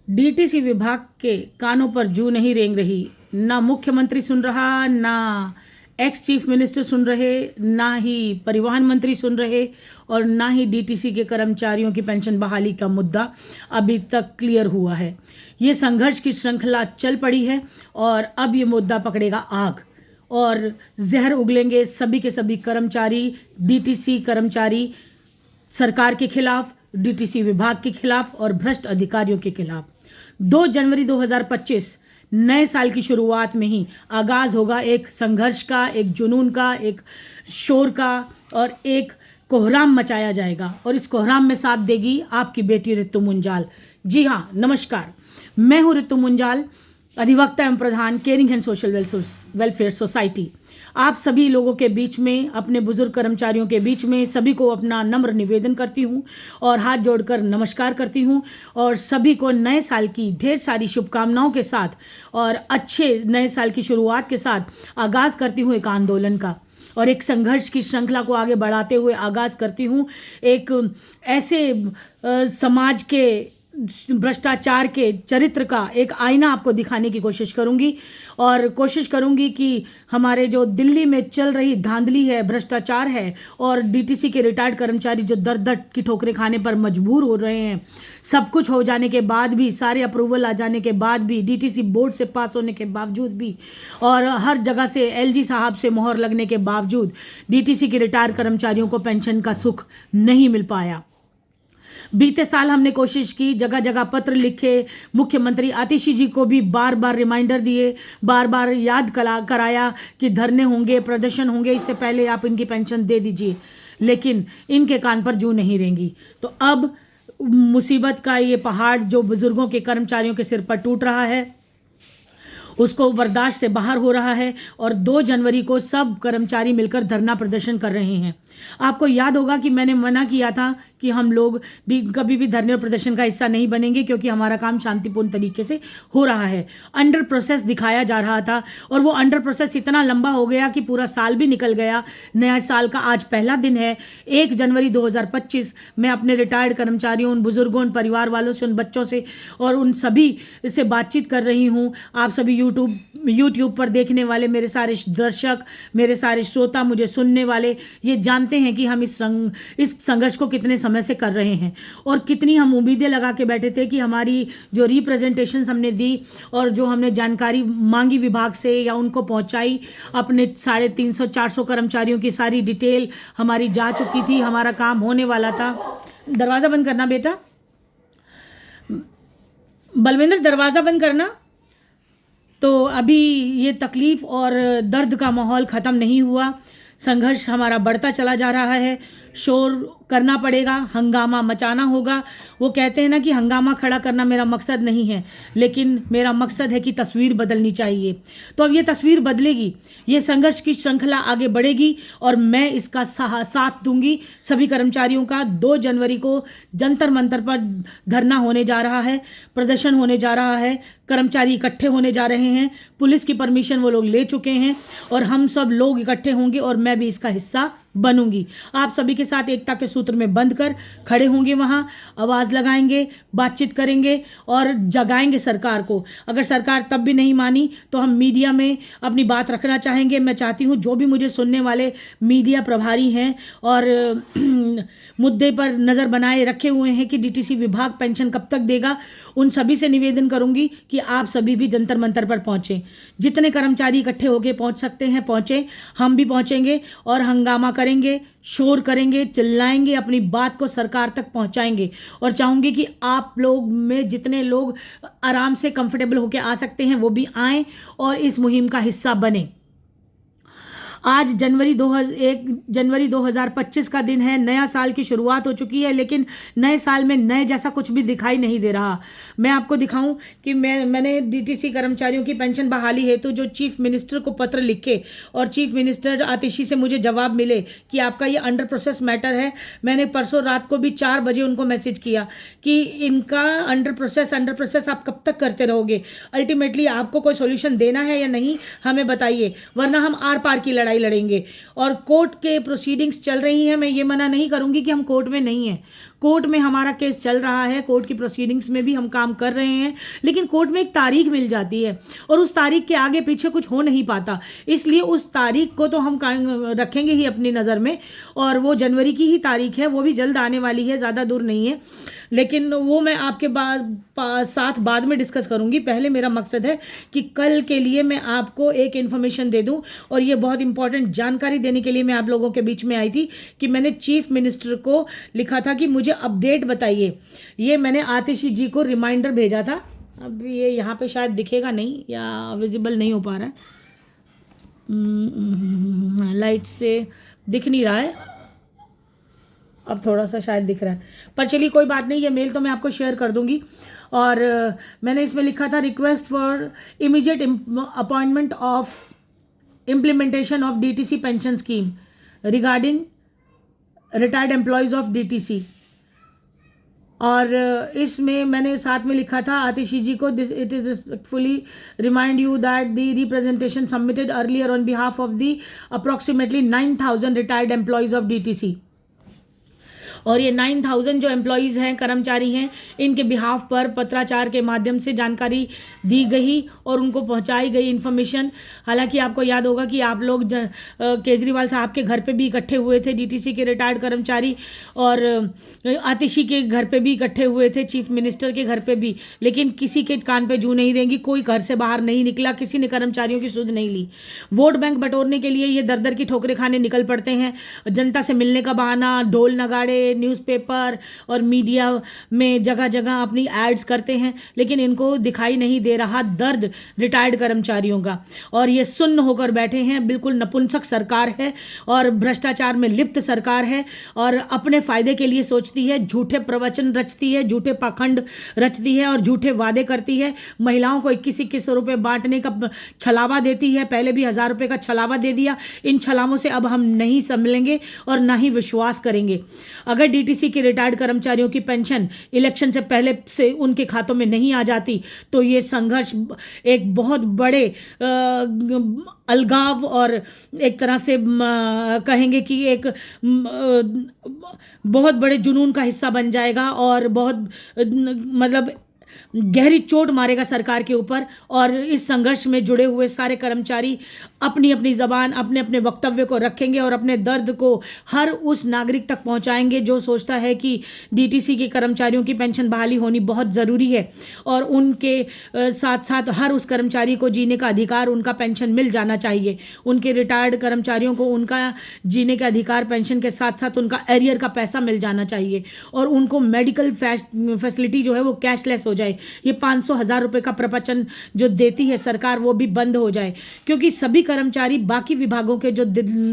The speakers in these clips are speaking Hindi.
डीटीसी विभाग के कानों पर जूं नहीं रेंग रही। ना मुख्यमंत्री सुन रहा, ना एक्स चीफ मिनिस्टर सुन रहे, ना ही परिवहन मंत्री सुन रहे और ना ही डीटीसी के कर्मचारियों की पेंशन बहाली का मुद्दा अभी तक क्लियर हुआ है। ये संघर्ष की श्रृंखला चल पड़ी है और अब ये मुद्दा पकड़ेगा आग और जहर उगलेंगे सभी के सभी कर्मचारी, डीटीसी कर्मचारी सरकार के खिलाफ, डीटीसी विभाग के खिलाफ और भ्रष्ट अधिकारियों के खिलाफ। 2 जनवरी 2025 नए साल की शुरुआत में ही आगाज होगा एक संघर्ष का, एक जुनून का, एक शोर का और एक कोहराम मचाया जाएगा और इस कोहराम में साथ देगी आपकी बेटी ऋतु मुंजाल। जी हाँ, नमस्कार, मैं हूँ ऋतु मुंजाल, अधिवक्ता एवं प्रधान caring and social welfare society. आप सभी लोगों के बीच में, अपने बुजुर्ग कर्मचारियों के बीच में सभी को अपना नम्र निवेदन करती हूँ और हाथ जोड़कर नमस्कार करती हूँ और सभी को नए साल की ढेर सारी शुभकामनाओं के साथ और अच्छे नए साल की शुरुआत के साथ आगाज़ करती हूँ एक आंदोलन का और एक संघर्ष की श्रृंखला को आगे बढ़ाते हुए आगाज़ करती हूँ एक ऐसे समाज के भ्रष्टाचार के चरित्र का एक आईना आपको दिखाने की कोशिश करूंगी और कोशिश करूंगी कि हमारे जो दिल्ली में चल रही धांधली है, भ्रष्टाचार है और डीटीसी के रिटायर्ड कर्मचारी जो दर दर की ठोकरें खाने पर मजबूर हो रहे हैं, सब कुछ हो जाने के बाद भी, सारे अप्रूवल आ जाने के बाद भी, डीटीसी बोर्ड से पास होने के बावजूद भी और हर जगह से एलजी साहब से मोहर लगने के बावजूद डीटीसी के रिटायर्ड कर्मचारियों को पेंशन का सुख नहीं मिल पाया। बीते साल हमने कोशिश की, जगह जगह पत्र लिखे, मुख्यमंत्री आतिशी जी को भी बार बार रिमाइंडर दिए, बार बार याद कराया कि धरने होंगे, प्रदर्शन होंगे, इससे पहले आप इनकी पेंशन दे दीजिए, लेकिन इनके कान पर जूं नहीं रेंगी। तो अब मुसीबत का ये पहाड़ जो बुजुर्गों के कर्मचारियों के सिर पर टूट रहा है उसको बर्दाश्त से बाहर हो रहा है और 2 जनवरी को सब कर्मचारी मिलकर धरना प्रदर्शन कर रहे हैं। आपको याद होगा कि मैंने मना किया था कि हम लोग कभी भी धरने और प्रदर्शन का हिस्सा नहीं बनेंगे क्योंकि हमारा काम शांतिपूर्ण तरीके से हो रहा है। अंडर प्रोसेस दिखाया जा रहा था और वो अंडर प्रोसेस इतना लंबा हो गया कि पूरा साल भी निकल गया। नया साल का आज पहला दिन है, 1 जनवरी 2025। मैं अपने रिटायर्ड कर्मचारियों, उन बुजुर्गों, उन परिवार वालों से, उन बच्चों से और उन सभी से बातचीत कर रही हूँ। आप सभी यूट्यूब पर देखने वाले मेरे सारे दर्शक, मेरे सारे श्रोता, मुझे सुनने वाले ये जानते हैं कि हम इस संघर्ष को कितने समय से कर रहे हैं और कितनी हम उम्मीदें लगा के बैठे थे कि हमारी जो रिप्रेजेंटेशन हमने दी और जो हमने जानकारी मांगी विभाग से या उनको पहुंचाई, अपने 350-400 कर्मचारियों की सारी डिटेल हमारी जा चुकी थी, हमारा काम होने वाला था। दरवाज़ा बंद करना बेटा, बलविंदर दरवाज़ा बंद करना। तो अभी ये तकलीफ़ और दर्द का माहौल ख़त्म नहीं हुआ, संघर्ष हमारा बढ़ता चला जा रहा है। शोर करना पड़ेगा, हंगामा मचाना होगा। वो कहते हैं ना कि हंगामा खड़ा करना मेरा मकसद नहीं है, लेकिन मेरा मकसद है कि तस्वीर बदलनी चाहिए। तो अब ये तस्वीर बदलेगी, ये संघर्ष की श्रृंखला आगे बढ़ेगी और मैं इसका साथ दूंगी सभी कर्मचारियों का। 2 जनवरी को जंतर मंतर पर धरना होने जा रहा है, प्रदर्शन होने जा रहा है, कर्मचारी इकट्ठे होने जा रहे हैं, पुलिस की परमिशन वो लोग ले चुके हैं और हम सब लोग इकट्ठे होंगे और मैं भी इसका हिस्सा बनूंगी। आप सभी के साथ एकता के सूत्र में बंध कर खड़े होंगे, वहाँ आवाज़ लगाएंगे, बातचीत करेंगे और जगाएंगे सरकार को। अगर सरकार तब भी नहीं मानी तो हम मीडिया में अपनी बात रखना चाहेंगे। मैं चाहती हूँ जो भी मुझे सुनने वाले मीडिया प्रभारी हैं और मुद्दे पर नज़र बनाए रखे हुए हैं कि डीटीसी विभाग पेंशन कब तक देगा, उन सभी से निवेदन करूंगी कि आप सभी भी जंतर मंतर पर पहुँचें। जितने कर्मचारी इकट्ठे होकर पहुँच सकते हैं पहुँचें, हम भी पहुँचेंगे और हंगामा करेंगे, शोर करेंगे, चिल्लाएंगे, अपनी बात को सरकार तक पहुंचाएंगे। और चाहूँगी कि आप लोग में जितने लोग आराम से कंफर्टेबल होकर आ सकते हैं वो भी आएँ और इस मुहिम का हिस्सा बने। आज 1 जनवरी 2025 का दिन है, नया साल की शुरुआत हो चुकी है, लेकिन नए साल में नए जैसा कुछ भी दिखाई नहीं दे रहा। मैं आपको दिखाऊं कि मैंने डीटीसी कर्मचारियों की पेंशन बहाली हेतु जो चीफ मिनिस्टर को पत्र लिखे और चीफ मिनिस्टर आतिशी से मुझे जवाब मिले कि आपका ये अंडर प्रोसेस मैटर है। मैंने परसों रात को भी 4 बजे उनको मैसेज किया कि इनका अंडर प्रोसेस आप कब तक करते रहोगे, अल्टीमेटली आपको कोई सोल्यूशन देना है या नहीं हमें बताइए, वरना हम आर पार की लड़ाई लड़ेंगे। और कोर्ट के प्रोसीडिंग्स चल रही हैं, मैं ये मना नहीं करूंगी कि हम कोर्ट में नहीं हैं, कोर्ट में हमारा केस चल रहा है, कोर्ट की प्रोसीडिंग्स में भी हम काम कर रहे हैं, लेकिन कोर्ट में एक तारीख मिल जाती है और उस तारीख के आगे पीछे कुछ हो नहीं पाता। इसलिए उस तारीख को तो हम रखेंगे ही अपनी नज़र में, और वो जनवरी की ही तारीख है, वो भी जल्द आने वाली है, ज़्यादा दूर नहीं है, लेकिन वो मैं आपके साथ बाद में डिस्कस करूंगी। पहले मेरा मकसद है कि कल के लिए मैं आपको एक इन्फॉर्मेशन दे दूं, और ये बहुत इंपॉर्टेंट जानकारी देने के लिए मैं आप लोगों के बीच में आई थी कि मैंने चीफ मिनिस्टर को लिखा था कि मुझे अपडेट बताइए। ये मैंने आतिशी जी को रिमाइंडर भेजा था। अब ये यहाँ पे शायद दिखेगा नहीं या विजिबल नहीं हो पा रहा है, लाइट से दिख नहीं रहा है, अब थोड़ा सा शायद दिख रहा है, पर चलिए कोई बात नहीं, ये मेल तो मैं आपको शेयर कर दूंगी। और मैंने इसमें लिखा था request for immediate appointment of implementation of DTC pension scheme regarding retired employees of DTC. और इसमें मैंने साथ में लिखा था आतिशी जी को, this it is respectfully remind you that the representation submitted earlier on behalf of the approximately 9,000 retired employees of DTC. और ये 9,000 जो एम्प्लॉयज़ हैं, कर्मचारी हैं, इनके बिहाफ पर पत्राचार के माध्यम से जानकारी दी गई और उनको पहुंचाई गई इन्फॉर्मेशन। हालांकि आपको याद होगा कि आप लोग केजरीवाल साहब के घर पे भी इकट्ठे हुए थे, डीटीसी के रिटायर्ड कर्मचारी, और आतिशी के घर पे भी इकट्ठे हुए थे, चीफ मिनिस्टर के घर पे भी, लेकिन किसी के कान पे जू नहीं रहेंगी, कोई घर से बाहर नहीं निकला, किसी ने कर्मचारियों की सुध नहीं ली। वोट बैंक बटोरने के लिए ये दर दर की ठोकरें खाने निकल पड़ते हैं, जनता से मिलने का बहाना, ढोल नगाड़े, न्यूज़पेपर और मीडिया में जगह जगह अपनी एड्स करते हैं, लेकिन इनको दिखाई नहीं दे रहा दर्द रिटायर्ड कर्मचारियों का, और ये सुन्न होकर बैठे हैं। बिल्कुल नपुंसक सरकार है और भ्रष्टाचार में लिप्त सरकार है, और अपने फायदे के लिए सोचती है, झूठे प्रवचन रचती है, झूठे पाखंड रचती है और झूठे वादे करती है। महिलाओं को 21-21 रुपये बांटने का छलावा देती है, पहले भी 1,000 रुपये का छलावा दे दिया। इन छलावों से अब हम नहीं संभलेंगे और ना ही विश्वास करेंगे। अगर डीटीसी के रिटायर्ड कर्मचारियों की पेंशन इलेक्शन से पहले से उनके खातों में नहीं आ जाती तो ये संघर्ष एक बहुत बड़े अलगाव और एक तरह से कहेंगे कि एक बहुत बड़े जुनून का हिस्सा बन जाएगा और बहुत मतलब गहरी चोट मारेगा सरकार के ऊपर। और इस संघर्ष में जुड़े हुए सारे कर्मचारी अपनी अपनी ज़बान, अपने अपने वक्तव्य को रखेंगे और अपने दर्द को हर उस नागरिक तक पहुंचाएंगे जो सोचता है कि डीटीसी के कर्मचारियों की पेंशन बहाली होनी बहुत ज़रूरी है, और उनके साथ साथ हर उस कर्मचारी को जीने का अधिकार, उनका पेंशन मिल जाना चाहिए। उनके रिटायर्ड कर्मचारियों को उनका जीने का अधिकार, पेंशन के साथ साथ उनका एरियर का पैसा मिल जाना चाहिए, और उनको मेडिकल फैसिलिटी जो है वो कैशलेस हो जाए। ये 500,000 रुपये का प्रवचन जो देती है सरकार वो भी बंद हो जाए, क्योंकि सभी कर्मचारी बाकी विभागों के जो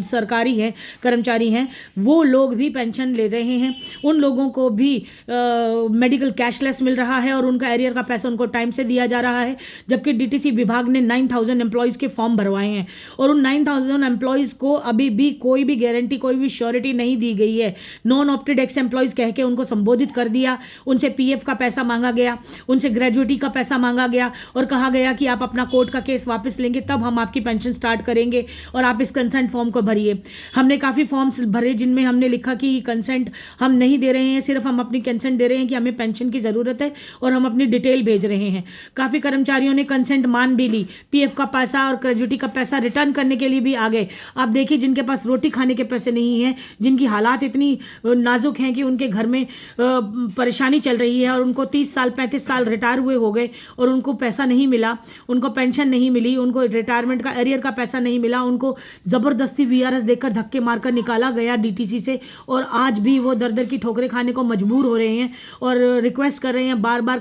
सरकारी हैं कर्मचारी हैं वो लोग भी पेंशन ले रहे हैं, उन लोगों को भी मेडिकल कैशलेस मिल रहा है और उनका एरियर का पैसा उनको टाइम से दिया जा रहा है। जबकि डीटीसी विभाग ने 9,000 एम्प्लॉयज़ के फॉर्म भरवाए हैं और उन 9,000 एम्प्लॉयज़ को अभी भी कोई भी गारंटी, कोई भी श्योरिटी नहीं दी गई है। नॉन ऑप्टेड एक्स एम्प्लॉयज़ कह के उनको संबोधित कर दिया, उनसे पीएफ का पैसा मांगा गया, उनसे ग्रेजुएटी का पैसा मांगा गया और कहा गया कि आप अपना कोर्ट का केस वापस लेंगे तब हम आपकी पेंशन स्टार्ट करेंगे और आप इस कंसेंट फॉर्म को भरिए। हमने काफ़ी फॉर्म्स भरे जिनमें हमने लिखा कि कंसेंट हम नहीं दे रहे हैं, सिर्फ हम अपनी कंसेंट दे रहे हैं कि हमें पेंशन की ज़रूरत है और हम अपनी डिटेल भेज रहे हैं। काफ़ी कर्मचारियों ने कंसेंट मान भी ली, पीएफ का पैसा और ग्रेजुएटी का पैसा रिटर्न करने के लिए भी आ गए। आप देखिए जिनके पास रोटी खाने के पैसे नहीं हैं, जिनकी हालात इतनी नाजुक हैं कि उनके घर में परेशानी चल रही है और उनको 30 साल 35 साल रिटायर हुए हो गए और उनको पैसा नहीं मिला, उनको पेंशन नहीं मिली, उनको रिटायरमेंट का एरियर का पैसा नहीं मिला, उनको ज़बरदस्ती वीआरएस देकर धक्के मारकर निकाला गया डीटीसी से, और आज भी वो दर दर की ठोकरें खाने को मजबूर हो रहे हैं और रिक्वेस्ट कर रहे हैं बार बार।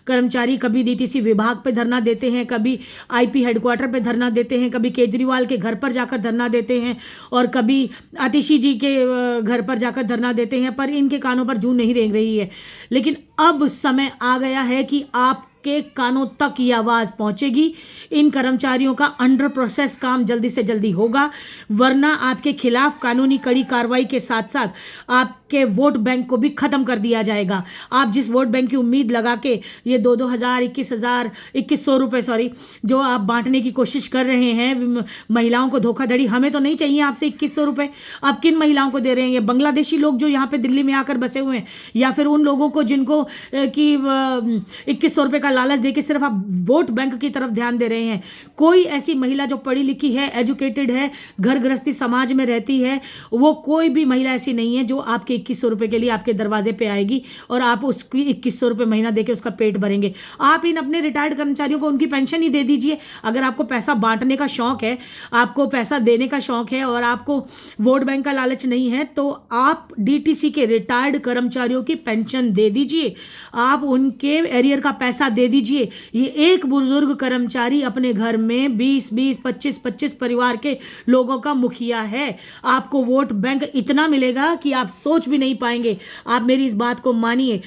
कर्मचारी कभी डीटीसी विभाग पे धरना देते हैं, कभी आईपी हेडक्वार्टर पे धरना देते हैं, कभी केजरीवाल के घर पर जाकर धरना देते हैं और कभी आतिशी जी के घर पर जाकर धरना देते हैं, पर इनके कानों पर जूं नहीं रेंग रही है। लेकिन अब समय आ गया है कि आप आपके कानों तक ये आवाज़ पहुंचेगी। इन कर्मचारियों का अंडर प्रोसेस काम जल्दी से जल्दी होगा, वरना आपके खिलाफ कानूनी कड़ी कार्रवाई के साथ साथ आपके वोट बैंक को भी ख़त्म कर दिया जाएगा। आप जिस वोट बैंक की उम्मीद लगा के ये 2,000 21,000 रुपये जो आप बांटने की कोशिश कर रहे हैं महिलाओं को धोखाधड़ी, हमें तो नहीं चाहिए आपसे 2,100 रुपये। आप किन महिलाओं को दे रहे हैं? ये बांग्लादेशी लोग जो यहाँ पे दिल्ली में आकर बसे हुए हैं, या फिर उन लोगों को जिनको कि 2,100 रुपये का लालच देके सिर्फ आप वोट बैंक की तरफ ध्यान दे रहे हैं? कोई ऐसी महिला जो पढ़ी लिखी है, एजुकेटेड है, घर गृहस्थी समाज में रहती है, वो कोई भी महिला ऐसी नहीं है जो आपके 2,100 रुपये के लिए आपके दरवाजे पे आएगी और आप उसकी 2,100 रुपये महीना देके उसका पेट भरेंगे। आप इन अपने रिटायर्ड कर्मचारियों को उनकी पेंशन ही दे दीजिए। अगर आपको पैसा बांटने का शौक है, आपको पैसा देने का शौक है और आपको वोट बैंक का लालच नहीं है, तो आप डीटीसी के रिटायर्ड कर्मचारियों की पेंशन दे दीजिए, आप उनके एरियर का पैसा दे दीजिए। ये एक बुजुर्ग कर्मचारी अपने घर में 20-20, 25-25 परिवार के लोगों का मुखिया है। आपको वोट बैंक इतना मिलेगा कि आप सोच भी नहीं पाएंगे। आप मेरी इस बात को मानिए।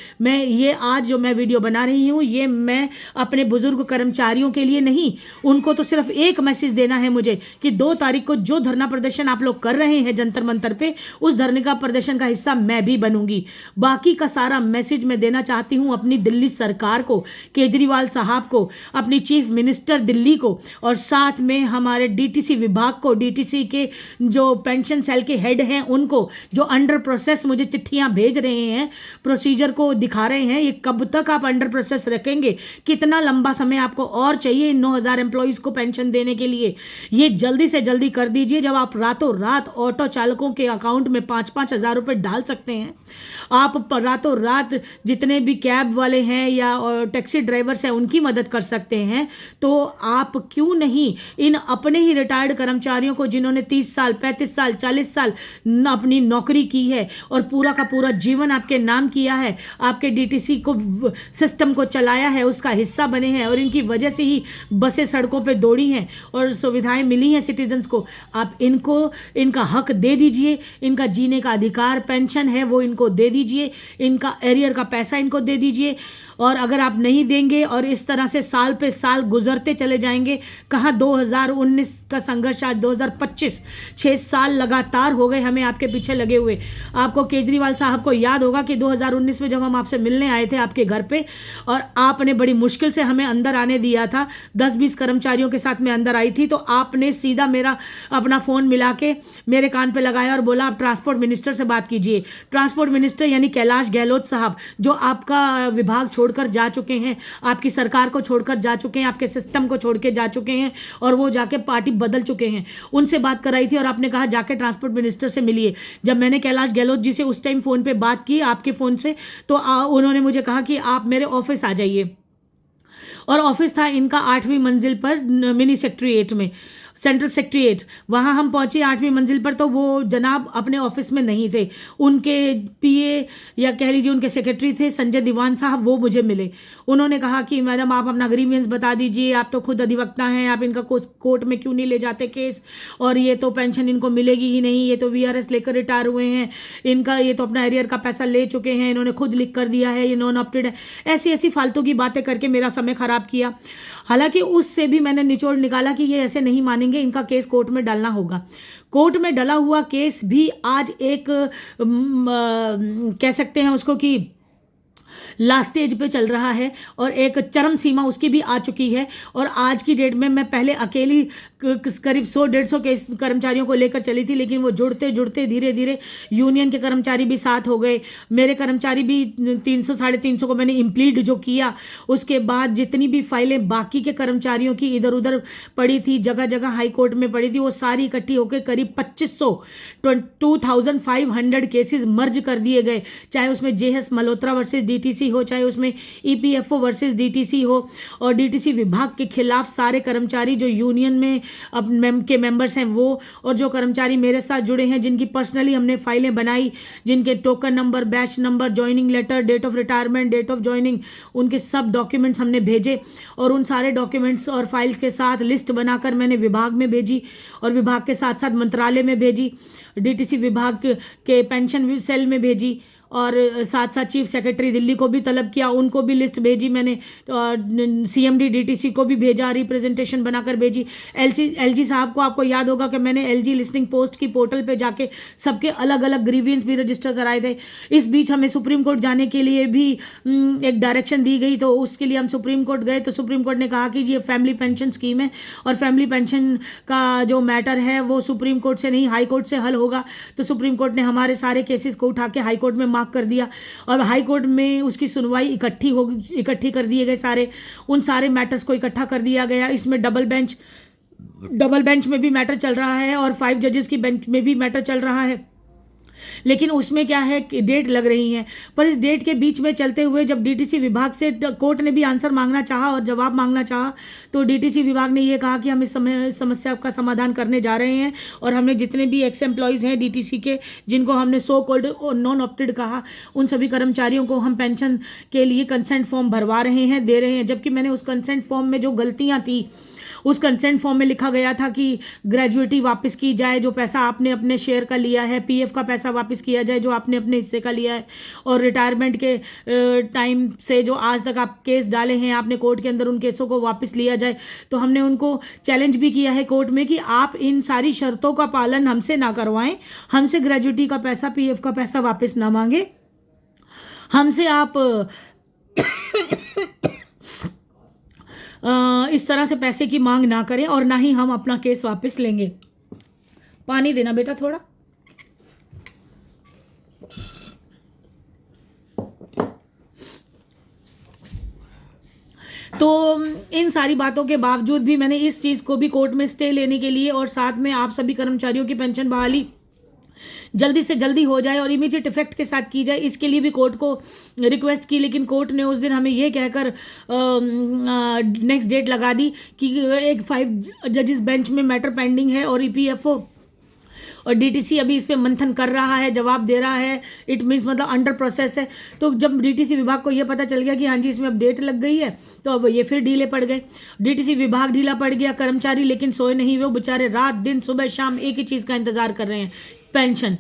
आज जो मैं वीडियो बना रही हूँ, ये मैं अपने बुजुर्ग कर्मचारियों के लिए नहीं, उनको तो सिर्फ एक मैसेज देना है मुझे कि 2 तारीख को जो धरना प्रदर्शन आप लोग कर रहे हैं जंतर मंतर पे, उस धरने का प्रदर्शन का हिस्सा मैं भी बनूंगी। बाकी का सारा मैसेज मैं देना चाहती हूँ अपनी दिल्ली सरकार को, केजरीवाल साहब को, अपनी चीफ मिनिस्टर दिल्ली को, और साथ में हमारे डीटीसी विभाग को, डीटीसी के जो पेंशन सेल के हेड हैं उनको, जो अंडर प्रोसेस मुझे चिट्ठियां भेज रहे हैं, प्रोसीजर को दिखा रहे हैं। ये कब तक आप अंडर प्रोसेस रखेंगे? कितना लंबा समय आपको और चाहिए इन 9,000 एम्प्लॉयज़ को पेंशन देने के लिए? ये जल्दी से जल्दी कर दीजिए। जब आप रातों रात ऑटो चालकों के अकाउंट में 5-5 हज़ार रुपये डाल सकते हैं, आप रातों रात जितने भी कैब वाले हैं या टैक्सी ड्राइवर्स हैं उनकी मदद कर सकते हैं, तो आप क्यों नहीं इन अपने ही रिटायर्ड कर्मचारियों को, जिन्होंने 30 साल 35 साल 40 साल अपनी नौकरी की है और पूरा का पूरा जीवन आपके नाम किया है, आपके डीटीसी को सिस्टम को चलाया है, उसका हिस्सा बने हैं और इनकी वजह से ही बसें सड़कों पे दौड़ी हैं और सुविधाएं मिली हैं सिटीजन्स को, आप इनको इनका हक दे दीजिए। इनका जीने का अधिकार, पेंशन है, वो इनको दे दीजिए। इनका एरियर का पैसा इनको दे दीजिए। और अगर आप नहीं देंगे और इस तरह से साल पे साल गुजरते चले जाएंगे, कहाँ 2019 का संघर्ष, आज 2025, 6 साल लगातार हो गए हमें आपके पीछे लगे हुए। आपको केजरीवाल साहब को याद होगा कि 2019 में जब हम आपसे मिलने आए थे आपके घर पे और आपने बड़ी मुश्किल से हमें अंदर आने दिया था, 10-20 कर्मचारियों के साथ मैं अंदर आई थी, तो आपने सीधा मेरा अपना फ़ोन मिला के मेरे कान पे लगाया और बोला आप ट्रांसपोर्ट मिनिस्टर से बात कीजिए। ट्रांसपोर्ट मिनिस्टर यानी कैलाश गहलोत साहब, जो आपका विभाग छोड़कर जा चुके हैं, आपकी सरकार को छोड़कर जा चुके हैं, आपके सिस्टम को छोड़ के जा चुके हैं और वो जाके पार्टी बदल चुके हैं, उनसे बात कराई थी और आपने कहा जाके ट्रांसपोर्ट मिनिस्टर से मिलिए। जब मैंने कैलाश गहलोत जी से उस टाइम फ़ोन पे बात की आपके फ़ोन से, तो उन्होंने मुझे कहा कि आप मेरे ऑफिस आ जाइए, और ऑफिस था इनका 8वीं मंजिल पर, मिनी सेक्रेटेरिएट में, सेंट्रल सेक्रेटेरिएट। वहाँ हम पहुँचे 8वीं मंजिल पर, तो वो जनाब अपने ऑफिस में नहीं थे। उनके पीए या कह लीजिए उनके सेक्रेटरी थे संजय दीवान साहब, वो मुझे मिले। उन्होंने कहा कि मैडम आप अपना ग्रीवेंस बता दीजिए, आप तो खुद अधिवक्ता हैं, आप इनका कोर्ट में क्यों नहीं ले जाते केस, और ये तो पेंशन इनको मिलेगी ही नहीं, ये तो वीआरएस लेकर रिटायर हुए हैं, इनका ये तो अपना एरियर का पैसा ले चुके हैं, इन्होंने खुद लिख कर दिया है, ये नॉन ऑप्टेड है। ऐसी ऐसी फालतू की बातें करके मेरा समय खराब किया। हालांकि उससे भी मैंने निचोड़ निकाला कि ये ऐसे नहीं मानेंगे, इनका केस कोर्ट में डालना होगा। कोर्ट में डला हुआ केस भी आज एक कह सकते हैं उसको कि लास्ट स्टेज पे चल रहा है और एक चरम सीमा उसकी भी आ चुकी है। और आज की डेट में मैं पहले अकेली करीब 100-150 केस कर्मचारियों को लेकर चली थी, लेकिन वो जुड़ते जुड़ते धीरे धीरे यूनियन के कर्मचारी भी साथ हो गए, मेरे कर्मचारी भी 300-350 को मैंने इम्प्लीड जो किया। उसके बाद जितनी भी फाइलें बाकी के कर्मचारियों की इधर उधर पड़ी थी, जगह जगह हाई कोर्ट में पड़ी थी, वो सारी इकट्ठी होकर करीब 2500 केसेस मर्ज कर दिए गए। चाहे उसमें जेएस मल्होत्रा वर्सेस डीटीसी हो, चाहे उसमें ईपीएफओ वर्सेस डीटीसी हो, और डीटीसी विभाग के खिलाफ सारे कर्मचारी जो यूनियन में के मेंबर्स हैं वो, और जो कर्मचारी मेरे साथ जुड़े हैं जिनकी पर्सनली हमने फाइलें बनाई, जिनके token number, batch number, joining letter, date of retirement, date of joining, उनके सब डॉक्यूमेंट्स हमने भेजे। और उन सारे डॉक्यूमेंट्स और फाइल्स के साथ लिस्ट बनाकर मैंने विभाग में भेजी और विभाग के साथ साथ मंत्रालय में भेजी, डीटीसी विभाग के पेंशन सेल में भेजी और साथ साथ चीफ सेक्रेटरी दिल्ली को भी तलब किया, उनको भी लिस्ट भेजी मैंने, CMD DTC को भी भेजा, रिप्रेजेंटेशन बनाकर भेजी। LG साहब को आपको याद होगा कि मैंने LG लिस्टिंग पोस्ट की पोर्टल पे जाके सबके अलग अलग ग्रीवियंस भी रजिस्टर कराए थे। इस बीच हमें सुप्रीम कोर्ट जाने के लिए भी एक डायरेक्शन दी गई, तो उसके लिए हम सुप्रीम कोर्ट गए। तो सुप्रीम कोर्ट ने कहा कि ये फैमिली पेंशन स्कीम है और फैमिली पेंशन का जो मैटर है वो सुप्रीम कोर्ट से नहीं हाई कोर्ट से हल होगा। तो सुप्रीम कोर्ट ने हमारे सारे केसेस को उठा के हाई कोर्ट में मार्क कर दिया और हाई कोर्ट में उसकी सुनवाई इकट्ठी कर दिए गए, उन सारे मैटर्स को इकट्ठा कर दिया गया। इसमें डबल बेंच में भी मैटर चल रहा है और 5 जजेस की बेंच में भी मैटर चल रहा है। लेकिन उसमें क्या है कि डेट लग रही है, पर इस डेट के बीच में चलते हुए जब DTC विभाग से कोर्ट ने भी आंसर मांगना चाहा और जवाब मांगना चाहा, तो DTC विभाग ने ये कहा कि हम इस समस्या का समाधान करने जा रहे हैं और हमने जितने भी एक्स एम्प्लॉयज़ हैं DTC के, जिनको हमने सो कॉल्ड नॉन ऑप्टेड कहा, उन सभी कर्मचारियों को हम पेंशन के लिए कंसेंट फॉर्म भरवा रहे हैं, दे रहे हैं। जबकि मैंने उस कंसेंट फॉर्म में जो गलतियाँ थी, उस कंसेंट फॉर्म में लिखा गया था कि ग्रेजुएटी वापस की जाए, जो पैसा आपने अपने शेयर का लिया है, PF का पैसा वापस किया जाए जो आपने अपने हिस्से का लिया है, और रिटायरमेंट के टाइम से जो आज तक आप केस डाले हैं आपने कोर्ट के अंदर, उन केसों को वापस लिया जाए। तो हमने उनको चैलेंज भी किया है कोर्ट में कि आप इन सारी शर्तों का पालन हमसे ना करवाएं, हमसे ग्रेजुएटी का पैसा, PF का पैसा वापस ना मांगे, हमसे आप इस तरह से पैसे की मांग ना करें और ना ही हम अपना केस वापस लेंगे। पानी देना बेटा थोड़ा। तो इन सारी बातों के बावजूद भी मैंने इस चीज़ को भी कोर्ट में स्टे लेने के लिए और साथ में आप सभी कर्मचारियों की पेंशन बहाली जल्दी से जल्दी हो जाए और इमीडिएट इफेक्ट के साथ की जाए, इसके लिए भी कोर्ट को रिक्वेस्ट की। लेकिन कोर्ट ने उस दिन हमें ये कहकर नेक्स्ट डेट लगा दी कि एक 5 जजेस बेंच में मैटर पेंडिंग है और EPFO और DTC अभी इस पर मंथन कर रहा है, जवाब दे रहा है। इट मीन्स मतलब अंडर प्रोसेस है। तो जब DTC विभाग को ये पता चल गया कि हाँ जी इसमें अब डेट लग गई है, तो अब ये फिर ढीले पड़ गए। DTC विभाग ढीला पड़ गया, कर्मचारी लेकिन सोए नहीं, वो बेचारे रात दिन सुबह शाम एक ही चीज़ का इंतज़ार कर रहे हैं, पेंशन।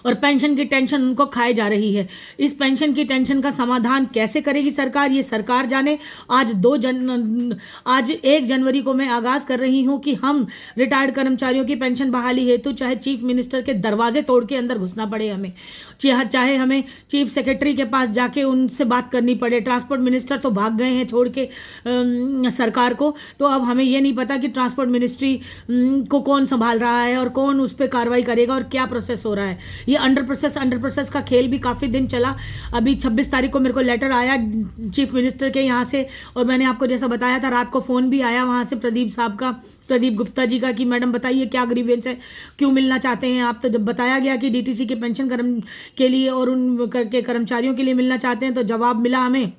और पेंशन की टेंशन उनको खाए जा रही है। इस पेंशन की टेंशन का समाधान कैसे करेगी सरकार, ये सरकार जाने। आज 1 जनवरी को मैं आगाज़ कर रही हूँ कि हम रिटायर्ड कर्मचारियों की पेंशन बहाली हेतु चाहे चीफ मिनिस्टर के दरवाजे तोड़ के अंदर घुसना पड़े हमें, चाहे हमें चीफ सेक्रेटरी के पास जाके उनसे बात करनी पड़े। ट्रांसपोर्ट मिनिस्टर तो भाग गए हैं छोड़ के सरकार को, तो अब हमें ये नहीं पता कि ट्रांसपोर्ट मिनिस्ट्री को कौन संभाल रहा है और कौन उस पर कार्रवाई करेगा और क्या प्रोसेस हो रहा है। ये अंडर प्रोसेस का खेल भी काफ़ी दिन चला। अभी 26 तारीख को मेरे को लेटर आया चीफ मिनिस्टर के यहाँ से, और मैंने आपको जैसा बताया था रात को फ़ोन भी आया वहाँ से प्रदीप गुप्ता जी का कि मैडम बताइए क्या ग्रीवेंस है, क्यों मिलना चाहते हैं आप। तो जब बताया गया कि DTC के पेंशन के लिए और उन के कर्मचारियों के लिए मिलना चाहते हैं, तो जवाब मिला हमें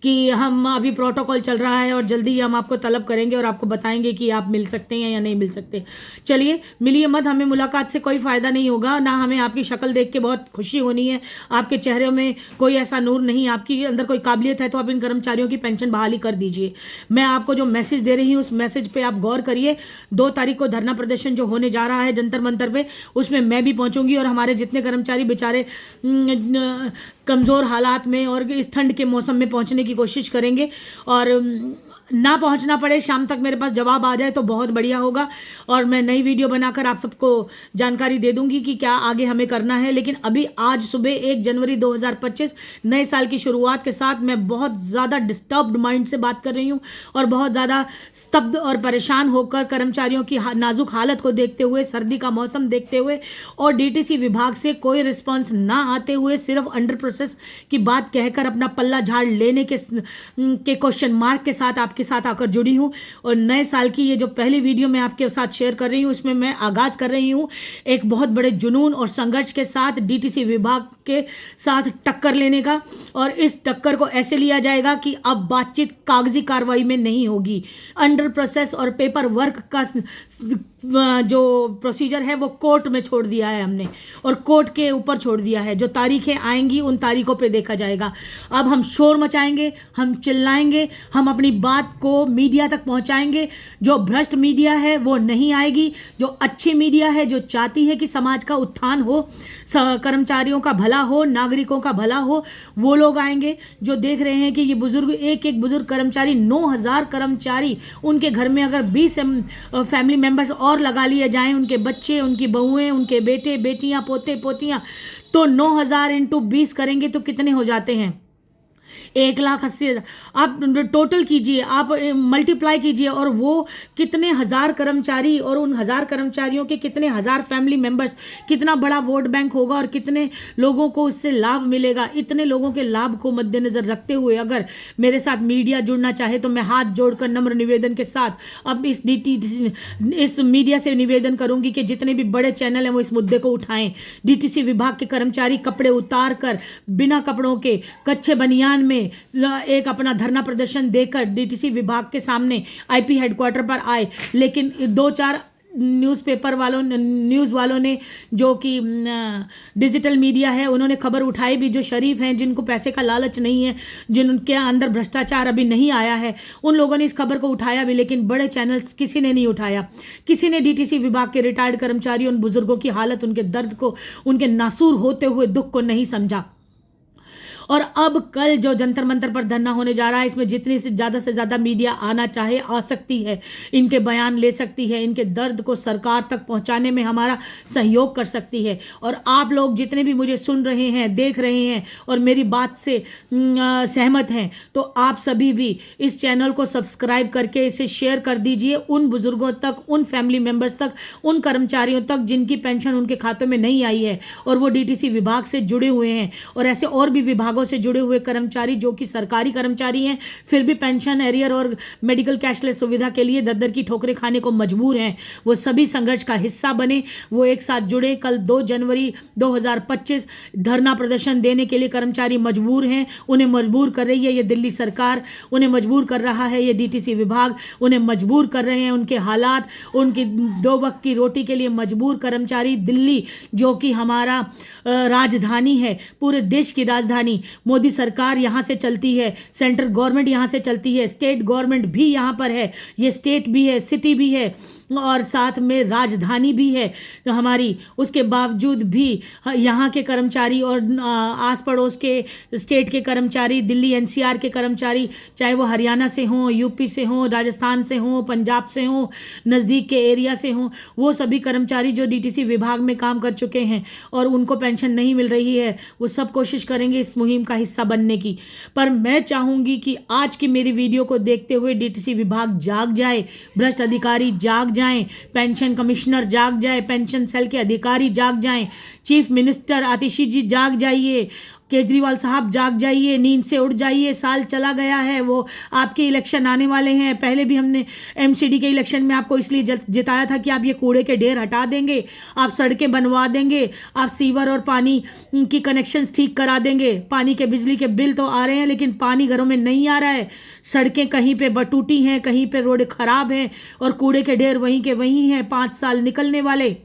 कि हम अभी प्रोटोकॉल चल रहा है और जल्दी ही हम आपको तलब करेंगे और आपको बताएंगे कि आप मिल सकते हैं या नहीं मिल सकते। चलिए मिलिए मत, हमें मुलाकात से कोई फ़ायदा नहीं होगा, ना हमें आपकी शक्ल देख के बहुत खुशी होनी है। आपके चेहरे में कोई ऐसा नूर नहीं, आपकी अंदर कोई काबिलियत है तो आप इन कर्मचारियों की पेंशन बहाली कर दीजिए। मैं आपको जो मैसेज दे रही हूँ उस मैसेज पर आप गौर करिए। 2 तारीख को धरना प्रदर्शन जो होने जा रहा है जंतर मंतर पे, उसमें मैं भी पहुँचूंगी और हमारे जितने कर्मचारी बेचारे कमज़ोर हालात में और इस ठंड के मौसम में पहुंचने की कोशिश करेंगे, और ना पहुंचना पड़े, शाम तक मेरे पास जवाब आ जाए तो बहुत बढ़िया होगा और मैं नई वीडियो बनाकर आप सबको जानकारी दे दूंगी कि क्या आगे हमें करना है। लेकिन अभी आज सुबह 1 जनवरी 2025 नए साल की शुरुआत के साथ मैं बहुत ज़्यादा डिस्टर्ब्ड माइंड से बात कर रही हूँ और बहुत ज़्यादा स्तब्ध और परेशान होकर कर्मचारियों की नाजुक हालत को देखते हुए, सर्दी का मौसम देखते हुए और DTC विभाग से कोई रिस्पॉन्स ना आते हुए सिर्फ अंडर प्रोसेस की बात कहकर अपना पल्ला झाड़ लेने के क्वेश्चन मार्क के साथ आपके साथ आकर जुड़ी हूँ। और नए साल की ये जो पहली वीडियो मैं आपके साथ शेयर कर रही हूँ, इसमें मैं आगाज़ कर रही हूँ एक बहुत बड़े जुनून और संघर्ष के साथ DTC विभाग के साथ टक्कर लेने का। और इस टक्कर को ऐसे लिया जाएगा कि अब बातचीत कागजी कार्रवाई में नहीं होगी, अंडर प्रोसेस और पेपर वर्क का जो प्रोसीजर है वो कोर्ट में छोड़ दिया है हमने और कोर्ट के ऊपर छोड़ दिया है। जो तारीखें आएंगी उन तारीखों पे देखा जाएगा। अब हम शोर मचाएंगे, हम चिल्लाएंगे, हम अपनी बात बात को मीडिया तक पहुंचाएंगे। जो भ्रष्ट मीडिया है वो नहीं आएगी, जो अच्छी मीडिया है, जो चाहती है कि समाज का उत्थान हो, कर्मचारियों का भला हो, नागरिकों का भला हो, वो लोग आएंगे। जो देख रहे हैं कि ये बुजुर्ग, एक एक बुजुर्ग कर्मचारी, 9,000 कर्मचारी, उनके घर में अगर 20 फैमिली मेंबर्स और लगा लिए जाएं, उनके बच्चे, उनकी बहुएं, उनके बेटे बेटियां, पोते पोतियां, तो 9,000 इंटू 20 करेंगे तो कितने हो जाते हैं? 1,80,000। आप टोटल कीजिए, आप मल्टीप्लाई कीजिए, और वो कितने हजार कर्मचारी, और उन हजार कर्मचारियों के कितने हजार फैमिली मेंबर्स, कितना बड़ा वोट बैंक होगा और कितने लोगों को उससे लाभ मिलेगा। इतने लोगों के लाभ को मद्देनजर रखते हुए अगर मेरे साथ मीडिया जुड़ना चाहे तो मैं हाथ जोड़कर नम्र निवेदन के साथ अब इस मीडिया से निवेदन करूंगी कि जितने भी बड़े चैनल हैं वो इस मुद्दे को उठाएं। डीटीसी विभाग के कर्मचारी कपड़े उतार कर, बिना कपड़ों के, कच्चे बनियान में एक अपना धरना प्रदर्शन देकर डीटीसी विभाग के सामने आईपी हेडक्वार्टर पर आए। लेकिन 2-4 न्यूज़ वालों ने, जो कि डिजिटल मीडिया है, उन्होंने खबर उठाई भी। जो शरीफ हैं, जिनको पैसे का लालच नहीं है, जिनके अंदर भ्रष्टाचार अभी नहीं आया है, उन लोगों ने इस खबर को उठाया भी। लेकिन बड़े चैनल्स किसी ने नहीं उठाया। किसी ने डीटीसी विभाग के रिटायर्ड कर्मचारी, उन बुजुर्गों की हालत, उनके दर्द को, उनके नासूर होते हुए दुख को नहीं समझा। और अब कल जो जंतर मंतर पर धरना होने जा रहा है, इसमें जितनी से ज़्यादा मीडिया आना चाहे आ सकती है, इनके बयान ले सकती है, इनके दर्द को सरकार तक पहुंचाने में हमारा सहयोग कर सकती है। और आप लोग जितने भी मुझे सुन रहे हैं, देख रहे हैं और मेरी बात से सहमत हैं, तो आप सभी भी इस चैनल को सब्सक्राइब करके इसे शेयर कर दीजिए उन बुजुर्गों तक, उन फैमिली मेम्बर्स तक, उन कर्मचारियों तक जिनकी पेंशन उनके खातों में नहीं आई है और वो डीटीसी विभाग से जुड़े हुए हैं, और ऐसे और भी विभागों से जुड़े हुए कर्मचारी जो कि सरकारी कर्मचारी हैं, फिर भी पेंशन, एरियर और मेडिकल कैशलेस सुविधा के लिए दर-दर की ठोकरें खाने को मजबूर हैं। वो सभी संघर्ष का हिस्सा बने, वो एक साथ जुड़े। कल 2 जनवरी 2025 धरना प्रदर्शन देने के लिए कर्मचारी मजबूर हैं। उन्हें मजबूर कर रही है ये दिल्ली सरकार, उन्हें मजबूर कर रहा है ये डीटीसी विभाग, उन्हें मजबूर कर रहे हैं उनके हालात। उनकी 2 वक्त की रोटी के लिए मजबूर कर्मचारी। दिल्ली जो कि हमारा राजधानी है, पूरे देश की राजधानी, मोदी सरकार यहाँ से चलती है, सेंट्रल गवर्नमेंट यहाँ से चलती है, स्टेट गवर्नमेंट भी यहाँ पर है, ये स्टेट भी है, सिटी भी है और साथ में राजधानी भी है हमारी। उसके बावजूद भी यहाँ के कर्मचारी और आस पड़ोस के स्टेट के कर्मचारी, दिल्ली एनसीआर के कर्मचारी, चाहे वो हरियाणा से हों, यूपी से हों, राजस्थान से हों, पंजाब से हों, नज़दीक के एरिया से हों, वो सभी कर्मचारी जो डीटीसी विभाग में काम कर चुके हैं और उनको पेंशन नहीं मिल रही है, वो सब कोशिश करेंगे इस मुहिम का हिस्सा बनने की। पर मैं चाहूँगी कि आज की मेरी वीडियो को देखते हुए डीटीसी विभाग जाग जाए, भ्रष्ट अधिकारी जाग जाएं, पेंशन कमिश्नर जाग जाए, पेंशन सेल के अधिकारी जाग जाएं, चीफ मिनिस्टर आतिशी जी जाग जाइए, केजरीवाल साहब जाग जाइए, नींद से उठ जाइए। साल चला गया है, वो आपके इलेक्शन आने वाले हैं। पहले भी हमने एमसीडी के इलेक्शन में आपको इसलिए जिताया था कि आप ये कूड़े के ढेर हटा देंगे, आप सड़कें बनवा देंगे, आप सीवर और पानी की कनेक्शंस ठीक करा देंगे। पानी के, बिजली के बिल तो आ रहे हैं लेकिन पानी घरों में नहीं आ रहा है। सड़कें कहीं पे टूटी हैं, कहीं पे रोड खराब हैं और कूड़े के ढेर वहीं के वहीं हैं, 5 साल निकलने वाले।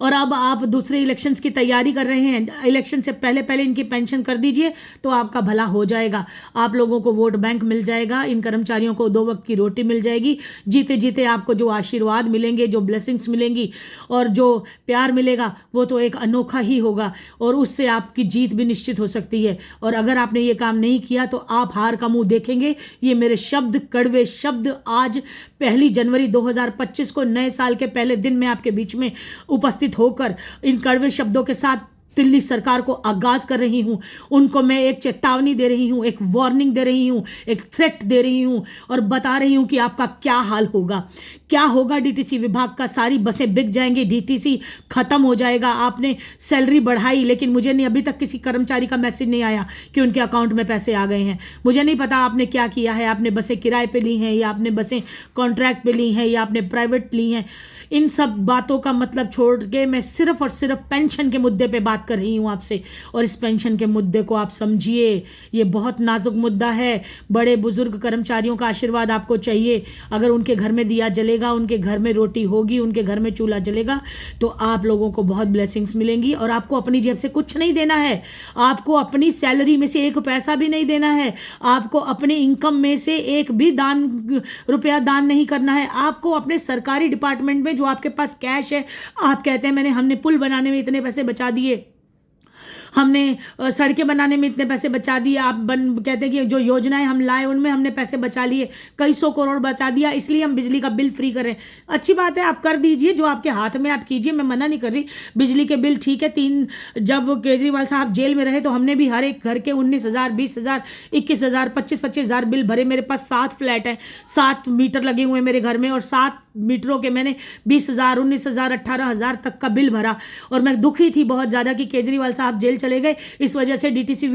और अब आप दूसरे इलेक्शंस की तैयारी कर रहे हैं। इलेक्शन से पहले पहले इनकी पेंशन कर दीजिए तो आपका भला हो जाएगा। आप लोगों को वोट बैंक मिल जाएगा, इन कर्मचारियों को 2 वक्त की रोटी मिल जाएगी। जीते जीते आपको जो आशीर्वाद मिलेंगे, जो ब्लेसिंग्स मिलेंगी और जो प्यार मिलेगा वो तो एक अनोखा ही होगा और उससे आपकी जीत भी निश्चित हो सकती है। और अगर आपने ये काम नहीं किया तो आप हार का मुंह देखेंगे। ये मेरे शब्द, कड़वे शब्द, आज 1 जनवरी 2025 को नए साल के पहले दिन में आपके बीच में उपस्थित होकर इन कड़वे शब्दों के साथ दिल्ली सरकार को आगाज कर रही हूं। उनको मैं एक चेतावनी दे रही हूं, एक वार्निंग दे रही हूं, एक थ्रेट दे रही हूं और बता रही हूं कि आपका क्या हाल होगा। क्या होगा डीटीसी विभाग का? सारी बसें बिक जाएंगी, डीटीसी खत्म हो जाएगा। आपने सैलरी बढ़ाई लेकिन मुझे नहीं, अभी तक किसी कर्मचारी का मैसेज नहीं आया कि उनके अकाउंट में पैसे आ गए हैं। मुझे नहीं पता आपने क्या किया है। आपने बसें किराए पे ली हैं या आपने बसें कॉन्ट्रैक्ट पे ली हैं या आपने प्राइवेट ली हैं। इन सब बातों का मतलब छोड़ के मैं सिर्फ और सिर्फ पेंशन के मुद्दे पे बात बात कर रही हूँ आपसे। और इस पेंशन के मुद्दे को आप समझिए, ये बहुत नाजुक मुद्दा है। बड़े बुजुर्ग कर्मचारियों का आशीर्वाद आपको चाहिए। अगर उनके घर में दिया जलेगा, उनके घर में रोटी होगी, उनके घर में चूल्हा जलेगा, तो आप लोगों को बहुत ब्लेसिंग्स मिलेंगी। और आपको अपनी जेब से कुछ नहीं देना है, आपको अपनी सैलरी में से एक पैसा भी नहीं देना है, आपको अपने इनकम में से एक भी रुपया दान नहीं करना है। आपको अपने सरकारी डिपार्टमेंट में जो आपके पास कैश है, आप कहते हैं हमने पुल बनाने में इतने पैसे बचा दिए, हमने सड़कें बनाने में इतने पैसे बचा दिए, आप कहते हैं कि जो योजनाएं हम लाए उनमें हमने पैसे बचा लिए, कई 100 करोड़ बचा दिया, इसलिए हम बिजली का बिल फ्री करें। अच्छी बात है, आप कर दीजिए, जो आपके हाथ में आप कीजिए, मैं मना नहीं कर रही। बिजली के बिल ठीक है, जब केजरीवाल साहब जेल में रहे तो हमने भी हर एक घर के 19,000, 20,000, 21,000, 25,000 बिल भरे। मेरे पास 7 फ्लैट हैं, 7 मीटर लगे हुए हैं मेरे घर में, और 7 मीटरों के मैंने 20,000, 19,000, 18,000 तक का बिल भरा। और मैं दुखी थी बहुत ज़्यादा कि केजरीवाल साहब जेल चले गए। इस वजह से डीटीसी,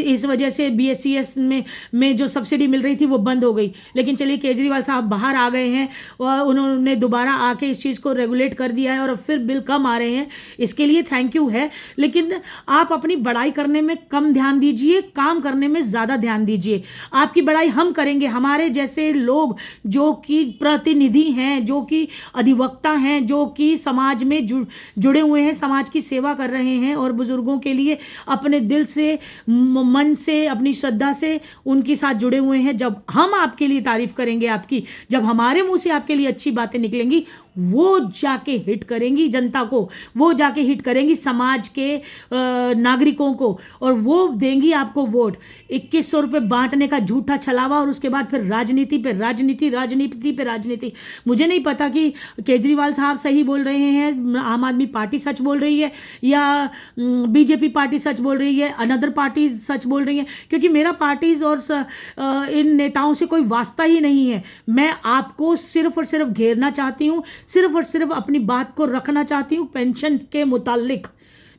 इस वजह से बीएससीएस में जो सब्सिडी मिल रही थी वो बंद हो गई। लेकिन चलिए, केजरीवाल साहब बाहर आ गए हैं और उन्होंने दोबारा आके इस चीज़ को रेगुलेट कर दिया है और फिर बिल कम आ रहे हैं, इसके लिए थैंक यू है। लेकिन आप अपनी बड़ाई करने में कम ध्यान दीजिए, काम करने में ज़्यादा ध्यान दीजिए। आपकी बड़ाई हम करेंगे, हमारे जैसे लोग जो कि प्रतिनिधि हैं, जो कि अधिवक्ता हैं, जो कि समाज में जुड़े हुए हैं, समाज की सेवा कर रहे हैं और बुजुर्गों के लिए अपने दिल से, मन से, अपनी श्रद्धा से उनके साथ जुड़े हुए हैं। जब हम आपके लिए तारीफ करेंगे आपकी, जब हमारे मुंह से आपके लिए अच्छी बातें निकलेंगी, वो जाके हिट करेंगी जनता को, वो जाके हिट करेंगी समाज के नागरिकों को, और वो देंगी आपको वोट। 2100 रुपये बांटने का झूठा छलावा, और उसके बाद फिर राजनीति पे राजनीति, राजनीति पे राजनीति। मुझे नहीं पता कि केजरीवाल साहब सही बोल रहे हैं, आम आदमी पार्टी सच बोल रही है, या बीजेपी पार्टी सच बोल रही है, अनदर पार्टी सच बोल रही है, क्योंकि मेरा पार्टीज और इन नेताओं से कोई वास्ता ही नहीं है। मैं आपको सिर्फ और सिर्फ घेरना चाहती हूँ, सिर्फ और सिर्फ अपनी बात को रखना चाहती हूँ पेंशन के मुतालिक।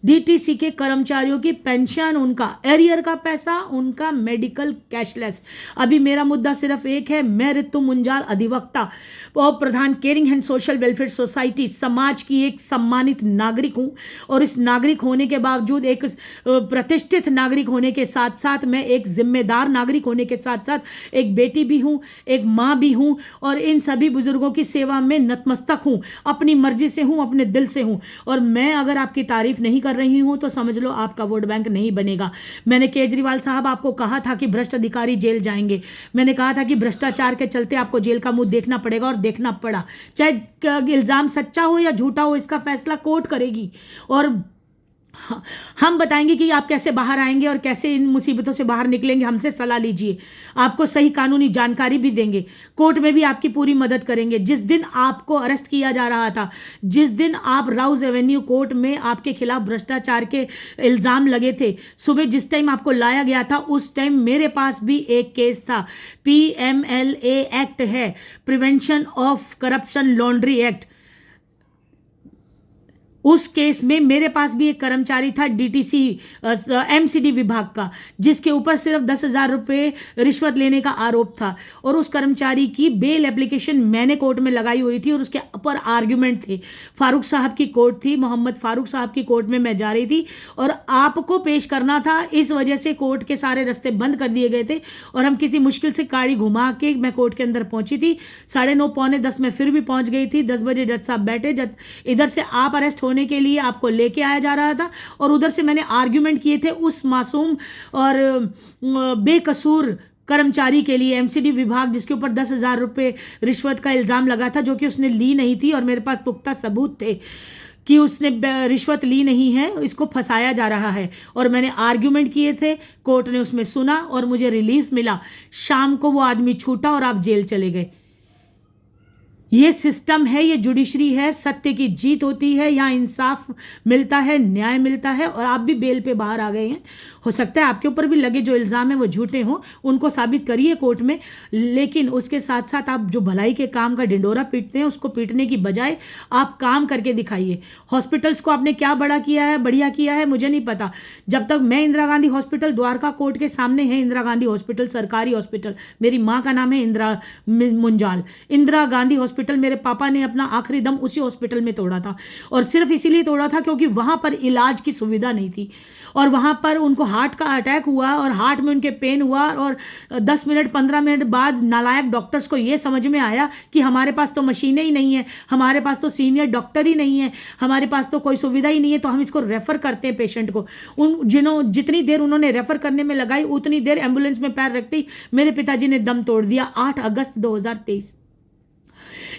डीटीसी के कर्मचारियों की पेंशन, उनका एरियर का पैसा, उनका मेडिकल कैशलेस। अभी मेरा मुद्दा सिर्फ एक है, मैं ऋतु मुंजाल, अधिवक्ता और प्रधान caring and social welfare society, समाज की एक सम्मानित नागरिक हूँ। और इस नागरिक होने के बावजूद, एक प्रतिष्ठित नागरिक होने के साथ साथ, मैं एक जिम्मेदार नागरिक होने के साथ साथ एक बेटी भी हूँ, एक माँ भी हूँ, और इन सभी बुजुर्गों की सेवा में नतमस्तक हूँ। अपनी मर्जी से हूँ, अपने दिल से हूँ। और मैं अगर आपकी तारीफ नहीं कर रही हूं तो समझ लो आपका वोट बैंक नहीं बनेगा। मैंने केजरीवाल साहब आपको कहा था कि भ्रष्ट अधिकारी जेल जाएंगे, मैंने कहा था कि भ्रष्टाचार के चलते आपको जेल का मुंह देखना पड़ेगा, और देखना पड़ा। चाहे इल्जाम सच्चा हो या झूठा हो, इसका फैसला कोर्ट करेगी, और हम बताएंगे कि आप कैसे बाहर आएंगे और कैसे इन मुसीबतों से बाहर निकलेंगे। हमसे सलाह लीजिए, आपको सही कानूनी जानकारी भी देंगे, कोर्ट में भी आपकी पूरी मदद करेंगे। जिस दिन आपको अरेस्ट किया जा रहा था, जिस दिन आप राउज एवेन्यू कोर्ट में आपके खिलाफ भ्रष्टाचार के इल्ज़ाम लगे थे, सुबह जिस टाइम आपको लाया गया था, उस टाइम मेरे पास भी एक केस था। PMLA एक्ट है, prevention of corruption laundry act. उस केस में मेरे पास भी एक कर्मचारी था डीटीसी MCD विभाग का, जिसके ऊपर सिर्फ 10,000 रुपये रिश्वत लेने का आरोप था, और उस कर्मचारी की बेल एप्लीकेशन मैंने कोर्ट में लगाई हुई थी, और उसके ऊपर आर्ग्यूमेंट थे। फारूक साहब की कोर्ट थी, मोहम्मद फारूक साहब की कोर्ट में मैं जा रही थी, और आपको पेश करना था। इस वजह से कोर्ट के सारे रास्ते बंद कर दिए गए थे, और हम किसी मुश्किल से गाड़ी घुमा के मैं कोर्ट के अंदर पहुंची थी। 9:30 पौने 10 में फिर भी पहुंच गई थी। 10 बजे जज साहब बैठे, इधर से आप अरेस्ट होने के लिए आपको लेके आया जा रहा था, और उधर से मैंने आर्ग्यूमेंट किए थे उस मासूम और बेकसूर कर्मचारी के लिए। MCD विभाग जिसके ऊपर 10,000 रुपये रिश्वत का इल्ज़ाम लगा था, जो कि उसने ली नहीं थी, और मेरे पास पुख्ता सबूत थे कि उसने रिश्वत ली नहीं है, इसको फंसाया जा रहा है। और मैंने आर्ग्यूमेंट किए थे, कोर्ट ने उसमें सुना और मुझे रिलीफ मिला। शाम को वो आदमी छूटा और आप जेल चले गए। ये सिस्टम है, ये जुडिशरी है, सत्य की जीत होती है, यहाँ इंसाफ मिलता है, न्याय मिलता है, और आप भी बेल पे बाहर आ गए हैं। हो सकता है आपके ऊपर भी लगे जो इल्ज़ाम है वो झूठे हों, उनको साबित करिए कोर्ट में, लेकिन उसके साथ साथ आप जो भलाई के काम का ढिंडोरा पीटते हैं, उसको पीटने की बजाय आप काम करके दिखाइए। हॉस्पिटल्स को आपने क्या बड़ा किया है, बढ़िया किया है, मुझे नहीं पता। जब तक मैं इंदिरा गांधी हॉस्पिटल, द्वारका कोर्ट के सामने है इंदिरा गांधी हॉस्पिटल, सरकारी हॉस्पिटल, मेरी माँ का नाम है इंदिरा मुंजाल, इंदिरा गांधी हॉस्पिटल हॉस्पिटल मेरे पापा ने अपना आखिरी दम उसी हॉस्पिटल में तोड़ा था, और सिर्फ इसीलिए तोड़ा था क्योंकि वहाँ पर इलाज की सुविधा नहीं थी, और वहाँ पर उनको हार्ट का अटैक हुआ और हार्ट में उनके पेन हुआ, और 10 मिनट 15 मिनट बाद नालायक डॉक्टर्स को ये समझ में आया कि हमारे पास तो मशीनें ही नहीं है, हमारे पास तो सीनियर डॉक्टर ही नहीं है, हमारे पास तो कोई सुविधा ही नहीं है, तो हम इसको रेफ़र करते हैं पेशेंट को। जितनी देर उन्होंने रेफ़र करने में लगाई उतनी देर एम्बुलेंस में पैर रखते ही मेरे पिताजी ने दम तोड़ दिया। 8 अगस्त 2023।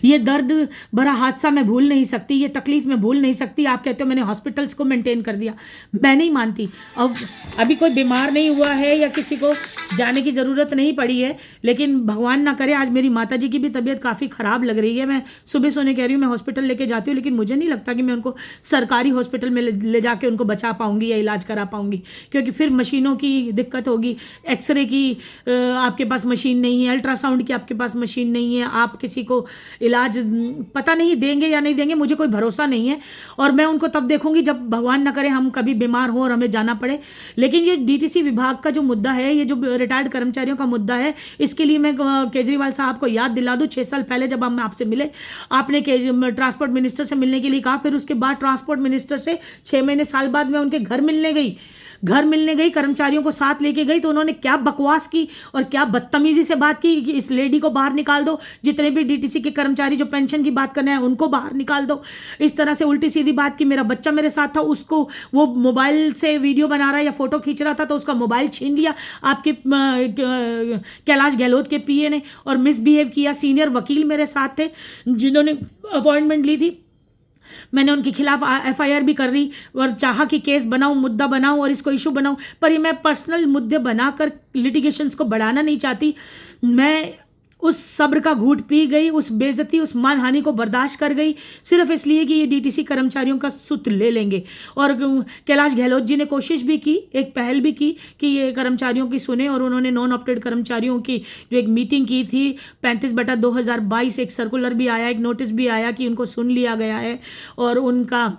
ये दर्द भरा हादसा मैं भूल नहीं सकती, ये तकलीफ मैं भूल नहीं सकती। आप कहते हो मैंने हॉस्पिटल्स को मेंटेन कर दिया, मैं नहीं मानती। अब अभी कोई बीमार नहीं हुआ है या किसी को जाने की ज़रूरत नहीं पड़ी है, लेकिन भगवान ना करे आज मेरी माता जी की भी तबीयत काफ़ी ख़राब लग रही है। मैं सुबह सोने कह रही हूँ मैं हॉस्पिटल लेके जाती हूँ, लेकिन मुझे नहीं लगता कि मैं उनको सरकारी हॉस्पिटल में ले जाके उनको बचा पाऊँगी या इलाज करा पाऊँगी, क्योंकि फिर मशीनों की दिक्कत होगी। एक्सरे की आपके पास मशीन नहीं है, अल्ट्रासाउंड की आपके पास मशीन नहीं है, आप किसी को इलाज पता नहीं देंगे या नहीं देंगे, मुझे कोई भरोसा नहीं है। और मैं उनको तब देखूंगी जब भगवान ना करे हम कभी बीमार हो और हमें जाना पड़े। लेकिन ये डीटीसी विभाग का जो मुद्दा है, ये जो रिटायर्ड कर्मचारियों का मुद्दा है, इसके लिए मैं केजरीवाल साहब को याद दिला दूं, 6 साल पहले जब हम आपसे मिले, आपने ट्रांसपोर्ट मिनिस्टर से मिलने के लिए कहा, फिर उसके बाद ट्रांसपोर्ट मिनिस्टर से 6 महीने साल बाद मैं उनके घर मिलने गई, कर्मचारियों को साथ लेके गई, तो उन्होंने क्या बकवास की और क्या बदतमीजी से बात की कि इस लेडी को बाहर निकाल दो, जितने भी डीटीसी के कर्मचारी जो पेंशन की बात करने हैं उनको बाहर निकाल दो। इस तरह से उल्टी सीधी बात की। मेरा बच्चा मेरे साथ था, उसको वो मोबाइल से वीडियो बना रहा है या फोटो खींच रहा था, तो उसका मोबाइल छीन लिया आपके कैलाश गहलोत के पीए ने और मिसबिहेव किया। सीनियर वकील मेरे साथ थे जिन्होंने अपॉइंटमेंट ली थी, मैंने उनके खिलाफ एफआईआर भी कर रही और चाहा कि केस बनाऊं, मुद्दा बनाऊं और इसको इशू बनाऊं, पर ये मैं पर्सनल मुद्दे बनाकर लिटिगेशंस को बढ़ाना नहीं चाहती। मैं उस सब्र का घूंट पी गई, उस बेइज्जती, उस मानहानि को बर्दाश्त कर गई, सिर्फ इसलिए कि ये डीटीसी कर्मचारियों का सुत ले लेंगे। और कैलाश गहलोत जी ने कोशिश भी की, एक पहल भी की कि ये कर्मचारियों की सुने, और उन्होंने नॉन ऑप्टेड कर्मचारियों की जो एक मीटिंग की थी 35/2022, एक सर्कुलर भी आया, एक नोटिस भी आया कि उनको सुन लिया गया है और उनका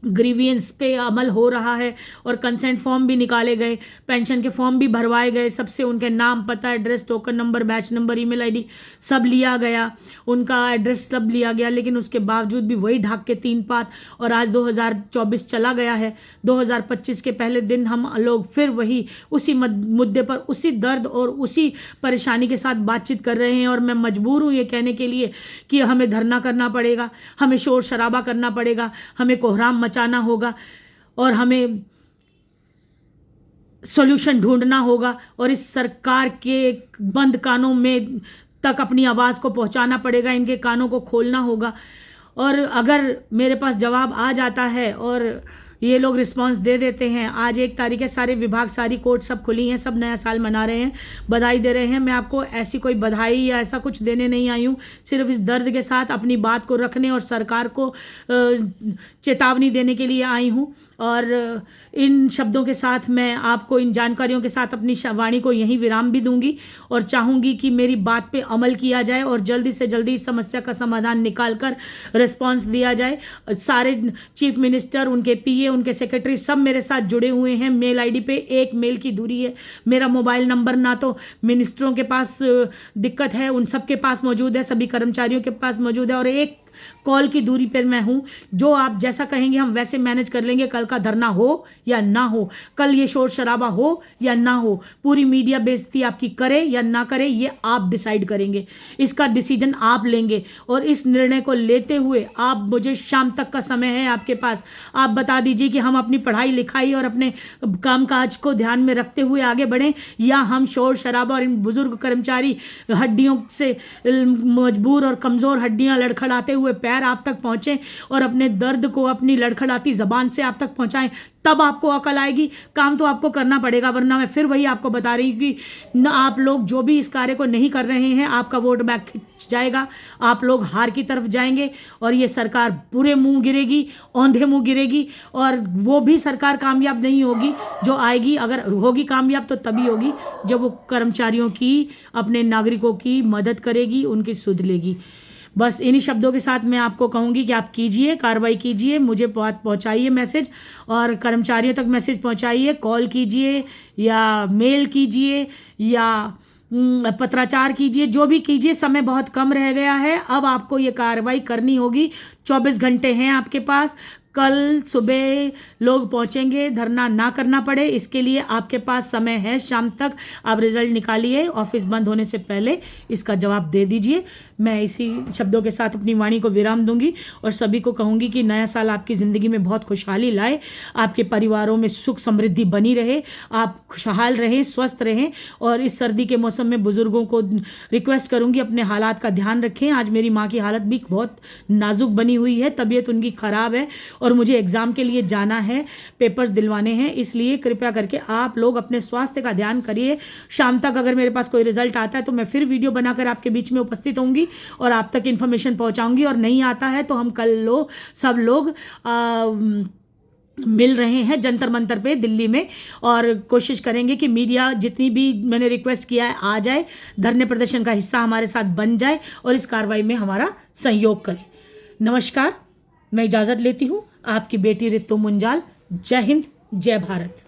ग्रीवियंस पे अमल हो रहा है, और कंसेंट फॉर्म भी निकाले गए, पेंशन के फॉर्म भी भरवाए गए, सबसे उनके नाम, पता, address, token number, batch number, email ID सब लिया गया, उनका एड्रेस सब लिया गया, लेकिन उसके बावजूद भी वही ढाक के 3 पात। और आज 2024 चला गया है, 2025 के पहले दिन हम लोग फिर वही उसी मुद्दे पर, उसी दर्द और उसी परेशानी के साथ बातचीत कर रहे हैं। और मैं मजबूर हूँ ये कहने के लिए कि हमें धरना करना पड़ेगा, हमें शोर शराबा करना पड़ेगा, हमें कोहराम मचाना होगा और हमें सॉल्यूशन ढूंढना होगा, और इस सरकार के बंद कानों में तक अपनी आवाज़ को पहुंचाना पड़ेगा, इनके कानों को खोलना होगा। और अगर मेरे पास जवाब आ जाता है और ये लोग रिस्पांस दे देते हैं, आज 1 तारीख है, सारे विभाग, सारी कोर्ट सब खुली हैं, सब नया साल मना रहे हैं, बधाई दे रहे हैं। मैं आपको ऐसी कोई बधाई या ऐसा कुछ देने नहीं आई हूँ, सिर्फ इस दर्द के साथ अपनी बात को रखने और सरकार को चेतावनी देने के लिए आई हूँ। और इन शब्दों के साथ मैं आपको, इन जानकारियों के साथ अपनी वाणी को यहीं विराम भी दूंगी, और चाहूँगी कि मेरी बात पे अमल किया जाए और जल्दी से जल्दी इस समस्या का समाधान निकाल कर रिस्पॉन्स दिया जाए। सारे चीफ मिनिस्टर, उनके पीए, उनके सेक्रेटरी सब मेरे साथ जुड़े हुए हैं। मेल आईडी पे 1 मेल की दूरी है। मेरा मोबाइल नंबर ना तो मिनिस्टरों के पास दिक्कत है, उन सब के पास मौजूद है, सभी कर्मचारियों के पास मौजूद है, और 1 कॉल की दूरी पर मैं हूँ। जो आप जैसा कहेंगे हम वैसे मैनेज कर लेंगे। कल का धरना हो या ना हो, कल ये शोर शराबा हो या ना हो, पूरी मीडिया बेइज्जती आपकी करे या ना करे, ये आप डिसाइड करेंगे, इसका डिसीजन आप लेंगे। और इस निर्णय को लेते हुए आप, मुझे शाम तक का समय है आपके पास, आप बता दीजिए कि हम अपनी पढ़ाई लिखाई और अपने कामकाज को ध्यान में रखते हुए आगे बढ़ें, या हम शोर शराबा और इन बुजुर्ग कर्मचारी हड्डियों से मजबूर और कमज़ोर हड्डियां लड़खड़ाते हुए पैर आप तक पहुंचे और अपने दर्द को अपनी लड़खड़ाती जबान से आप तक पहुंचाएं, तब आपको अकल आएगी। काम तो आपको करना पड़ेगा, वरना मैं फिर वही आपको बता रही हूँ कि न, आप लोग जो भी इस कार्य को नहीं कर रहे हैं, आपका वोट बैंक खिंच जाएगा, आप लोग हार की तरफ जाएंगे और ये सरकार बुरे मुंह गिरेगी, औंधे मुंह गिरेगी। और वो भी सरकार कामयाब नहीं होगी जो आएगी, अगर होगी कामयाब तो तभी होगी जब वो कर्मचारियों की, अपने नागरिकों की मदद करेगी, उनकी सुध लेगी। बस इन्हीं शब्दों के साथ मैं आपको कहूँगी कि आप कीजिए, कार्रवाई कीजिए, मुझे बात पहुँचाइए मैसेज, और कर्मचारियों तक मैसेज पहुँचाइए, कॉल कीजिए या मेल कीजिए या पत्राचार कीजिए, जो भी कीजिए, समय बहुत कम रह गया है। अब आपको ये कार्रवाई करनी होगी। 24 घंटे हैं आपके पास। कल सुबह लोग पहुंचेंगे, धरना ना करना पड़े इसके लिए आपके पास समय है। शाम तक आप रिजल्ट निकालिए, ऑफिस बंद होने से पहले इसका जवाब दे दीजिए। मैं इसी शब्दों के साथ अपनी वाणी को विराम दूंगी और सभी को कहूंगी कि नया साल आपकी ज़िंदगी में बहुत खुशहाली लाए, आपके परिवारों में सुख समृद्धि बनी रहे, आप खुशहाल रहें, स्वस्थ रहें। और इस सर्दी के मौसम में बुज़ुर्गों को रिक्वेस्ट करूंगी अपने हालात का ध्यान रखें। आज मेरी माँ की हालत भी बहुत नाजुक बनी हुई है, तबीयत उनकी ख़राब है और मुझे एग्ज़ाम के लिए जाना है, पेपर्स दिलवाने हैं। इसलिए कृपया करके आप लोग अपने स्वास्थ्य का ध्यान करिए। शाम तक अगर मेरे पास कोई रिजल्ट आता है तो मैं फिर वीडियो बनाकर आपके बीच में उपस्थित होंगी और आप तक इन्फॉर्मेशन पहुंचाऊंगी। और नहीं आता है तो हम कल सब लोग मिल रहे हैं जंतर मंतर पे दिल्ली में और कोशिश करेंगे कि मीडिया जितनी भी मैंने रिक्वेस्ट किया है आ जाए, धरने प्रदर्शन का हिस्सा हमारे साथ बन जाए और इस कार्रवाई में हमारा सहयोग करे। नमस्कार, मैं इजाज़त लेती हूँ। आपकी बेटी रितु मुंजाल। जय हिंद, जय भारत।